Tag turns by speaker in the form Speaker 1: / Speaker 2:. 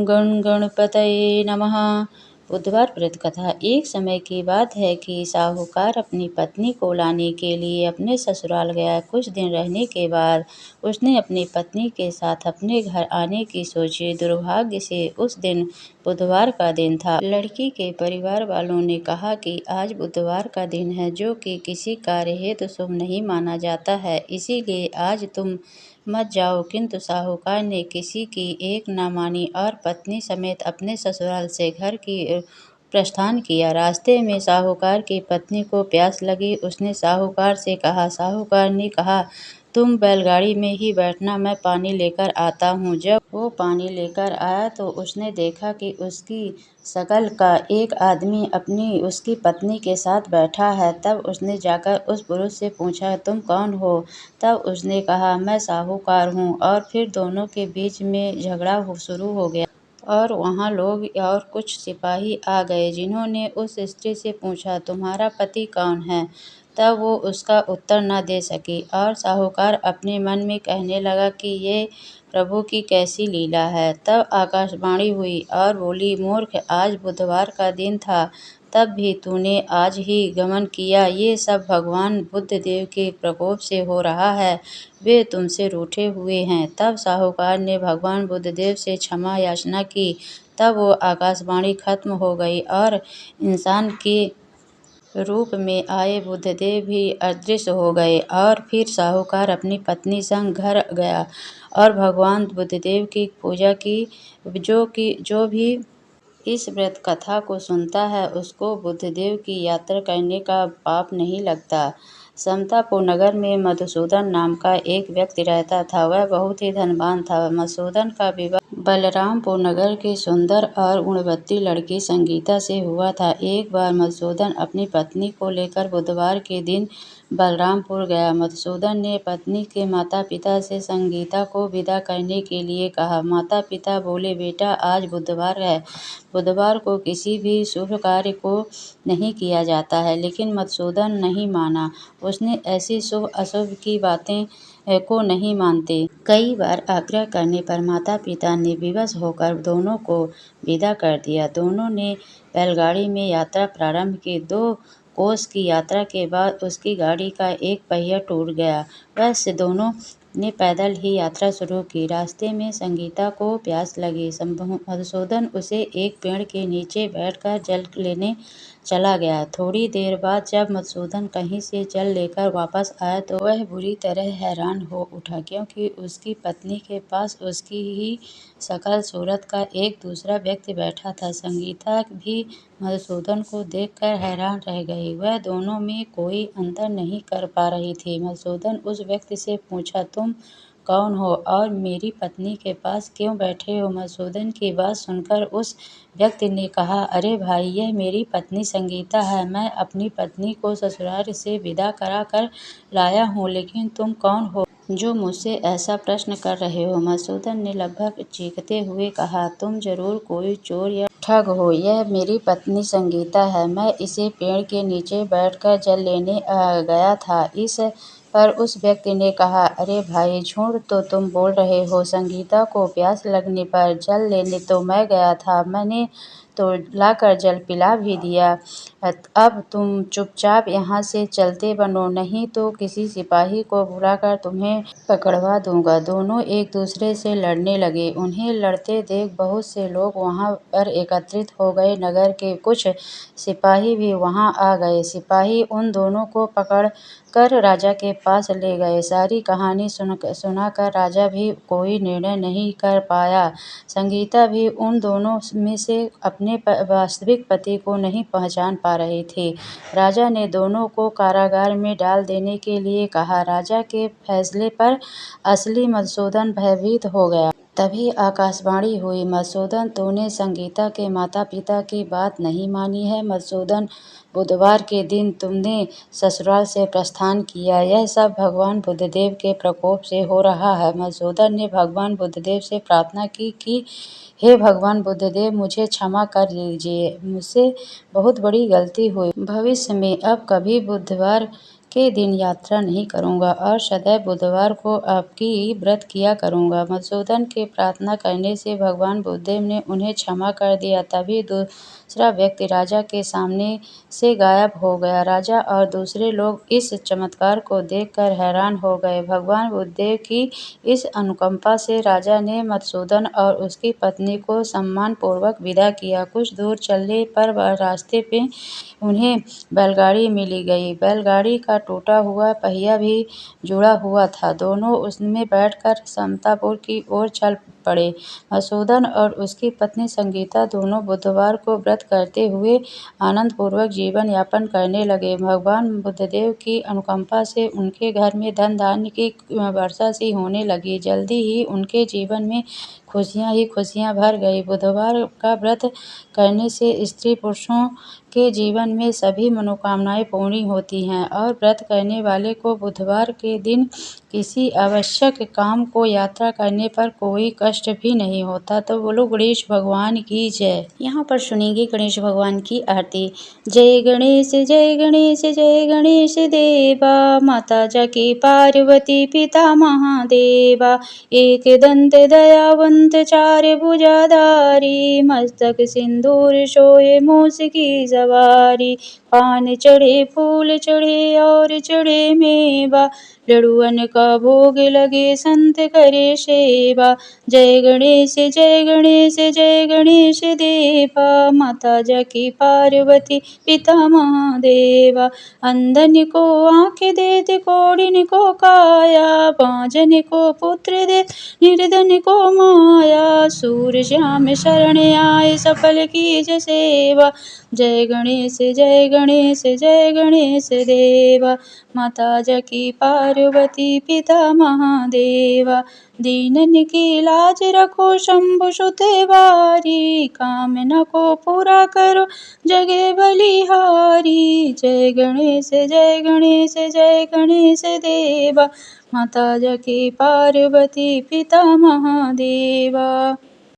Speaker 1: गण गणपतये नमः। बुधवार व्रत कथा। एक समय की बात है कि साहूकार अपनी पत्नी को लाने के लिए अपने ससुराल गया। कुछ दिन रहने के बाद उसने अपनी पत्नी के साथ अपने घर आने की सोची। दुर्भाग्य से उस दिन बुधवार का दिन था। लड़की के परिवार वालों ने कहा कि आज बुधवार का दिन है, जो कि किसी कार्य हेतु शुभ नहीं माना जाता है, इसीलिए आज तुम मत जाओ। किंतु साहूकार ने किसी की एक न मानी और पत्नी समेत अपने ससुराल से घर की प्रस्थान किया। रास्ते में साहूकार की पत्नी को प्यास लगी। उसने साहूकार से कहा। साहूकार ने कहा, तुम बैलगाड़ी में ही बैठना, मैं पानी लेकर आता हूँ। जब वो पानी लेकर आया तो उसने देखा कि उसकी शक्ल का एक आदमी उसकी पत्नी के साथ बैठा है। तब उसने जाकर उस पुरुष से पूछा, तुम कौन हो? तब उसने कहा, मैं साहूकार हूँ। और फिर दोनों के बीच में झगड़ा शुरू हो गया और वहाँ लोग और कुछ सिपाही आ गए, जिन्होंने उस स्त्री से पूछा, तुम्हारा पति कौन है? तब वो उसका उत्तर न दे सकी और साहूकार अपने मन में कहने लगा कि ये प्रभु की कैसी लीला है। तब आकाशवाणी हुई और बोली, मूर्ख, आज बुधवार का दिन था, तब भी तूने आज ही गमन किया। ये सब भगवान बुद्धदेव के प्रकोप से हो रहा है, वे तुमसे रूठे हुए हैं। तब साहूकार ने भगवान बुद्धदेव से क्षमा याचना की। तब वो आकाशवाणी खत्म हो गई और इंसान के रूप में आए बुद्धदेव भी अदृश्य हो गए। और फिर साहूकार अपनी पत्नी संग घर गया और भगवान बुद्धदेव की पूजा की। जो भी इस व्रत कथा को सुनता है, उसको बुद्धदेव की यात्रा करने का पाप नहीं लगता। समतापुर नगर में मधुसूदन नाम का एक व्यक्ति रहता था। वह बहुत ही धनवान था। मधुसूदन का विवाह बलरामपुर नगर की सुंदर और गुणवती लड़की संगीता से हुआ था। एक बार मधुसूदन अपनी पत्नी को लेकर बुधवार के दिन बलरामपुर गया। मधुसूदन ने पत्नी के माता पिता से संगीता को विदा करने के लिए कहा। माता पिता बोले, बेटा, आज बुधवार है, बुधवार को किसी भी शुभ कार्य को नहीं किया जाता है। लेकिन मधुसूदन नहीं माना। उसने ऐसी शुभ अशुभ की बातें को नहीं मानते। कई बार आग्रह करने पर माता पिता ने विवश होकर दोनों को विदा कर दिया। दोनों ने बैलगाड़ी में यात्रा प्रारंभ की। 2 कोस की यात्रा के बाद उसकी गाड़ी का एक पहिया टूट गया। वैसे दोनों ने पैदल ही यात्रा शुरू की। रास्ते में संगीता को प्यास लगी। मधुसूदन उसे एक पेड़ के नीचे बैठकर जल लेने चला गया। थोड़ी देर बाद जब मधुसूदन कहीं से जल लेकर वापस आया तो वह बुरी तरह हैरान हो उठा, क्योंकि उसकी पत्नी के पास उसकी ही शकल सूरत का एक दूसरा व्यक्ति बैठा था। संगीता भी मधुसूदन को देखकर हैरान रह गई। वह दोनों में कोई अंतर नहीं कर पा रही थी। मधुसूदन उस व्यक्ति से पूछा, तुम कौन हो और मेरी पत्नी के पास क्यों बैठे हो? मधुसूदन की बात सुनकर उस व्यक्ति ने कहा, अरे भाई, यह मेरी पत्नी संगीता है। मैं अपनी पत्नी को ससुराल से विदा करा कर लाया हूँ। लेकिन तुम कौन हो जो मुझसे ऐसा प्रश्न कर रहे हो? मधुसूदन ने लगभग चीखते हुए कहा, तुम जरूर कोई चोर या ठग हो। यह मेरी पत्नी संगीता है। मैं इसे पेड़ के नीचे बैठकर जल लेने गया था। इस पर उस व्यक्ति ने कहा, अरे भाई, झूठ तो तुम बोल रहे हो। संगीता को प्यास लगने पर जल लेने तो मैं गया था। मैंने तो लाकर जल पिला भी दिया। अब तुम चुपचाप यहाँ से चलते बनो, नहीं तो किसी सिपाही को बुलाकर तुम्हें पकड़वा दूंगा। दोनों एक दूसरे से लड़ने लगे। उन्हें लड़ते देख बहुत से लोग वहाँ पर एकत्रित हो गए। नगर के कुछ सिपाही भी वहाँ आ गए। सिपाही उन दोनों को पकड़ कर राजा के पास ले गए। सारी कहानी सुनाकर राजा भी कोई निर्णय नहीं कर पाया। संगीता भी उन दोनों में से अपने वास्तविक पति को नहीं पहचान पा रही थी। राजा ने दोनों को कारागार में डाल देने के लिए कहा। राजा के फैसले पर असली मधुसूदन भयभीत हो गया। तभी आकाशवाणी हुई, मधुसूदन, तूने संगीता के माता पिता की बात नहीं मानी है। मधुसूदन, बुधवार के दिन तुमने ससुराल से प्रस्थान किया, यह सब भगवान बुद्धदेव के प्रकोप से हो रहा है। मधुसूदन ने भगवान बुद्धदेव से प्रार्थना की कि हे भगवान बुद्धदेव, मुझे क्षमा कर दीजिए, मुझसे बहुत बड़ी गलती हुई। भविष्य में अब कभी बुधवार के दिन यात्रा नहीं करूँगा और सदैव बुधवार को आपकी व्रत किया करूँगा। मधुसूदन के प्रार्थना करने से भगवान बुद्धदेव ने उन्हें क्षमा कर दिया। तभी दूसरा व्यक्ति राजा के सामने से गायब हो गया। राजा और दूसरे लोग इस चमत्कार को देखकर हैरान हो गए। भगवान बुद्धदेव की इस अनुकंपा से राजा ने मधुसूदन और उसकी पत्नी को सम्मानपूर्वक विदा किया। कुछ दूर चलने पर रास्ते में उन्हें बैलगाड़ी मिली गई। बैलगाड़ी का टूटा हुआ पहिया भी जुड़ा हुआ था। दोनों उसमें बैठकर समतापुर की ओर चल पड़े। मधुसूदन और उसकी पत्नी संगीता दोनों बुधवार को व्रत करते हुए आनंदपूर्वक जीवन यापन करने लगे। भगवान बुद्धदेव की अनुकंपा से उनके घर में धन धान्य की वर्षा सी होने लगी। जल्दी ही उनके जीवन में खुशियाँ ही खुशियाँ भर गई। बुधवार का व्रत करने से स्त्री पुरुषों के जीवन में सभी मनोकामनाएं पूरी होती हैं और व्रत करने वाले को बुधवार के दिन किसी आवश्यक काम को यात्रा करने पर कोई कष्ट भी नहीं होता। तो बोलो गणेश भगवान की जय। यहाँ पर सुनेंगे गणेश भगवान की आरती। जय गणेश जय गणेश जय गणेश देवा, माता जाकी पार्वती पिता महादेवा, एक दंत दयावंत चार भुजाधारी, मस्तक सिंदूर शोए मूस की सवारी, पान चढ़े फूल चढ़े और चढ़े मेवा, लड़ुअन का भोग लगे संत करे सेवा। जय गणेश जय गणेश जय गणेश देवा, माता जाकी पार्वती पिता महादेवा, अंधन को आँख देत कोढ़िन को काया, बांझन को पुत्र दे निर्धन को माया, सूर श्याम शरण आए सफल कीज सेवा। जय गणेश जय गणेश जय गणेश देवा, माता जाकी पार्वती पिता महादेवा, दीनन की लाज रखो शंभु सुत बारी, कामना को पूरा करो जगे बलिहारी। जय गणेश जय गणेश जय गणेश देवा, माता जाकी पार्वती पिता महादेवा।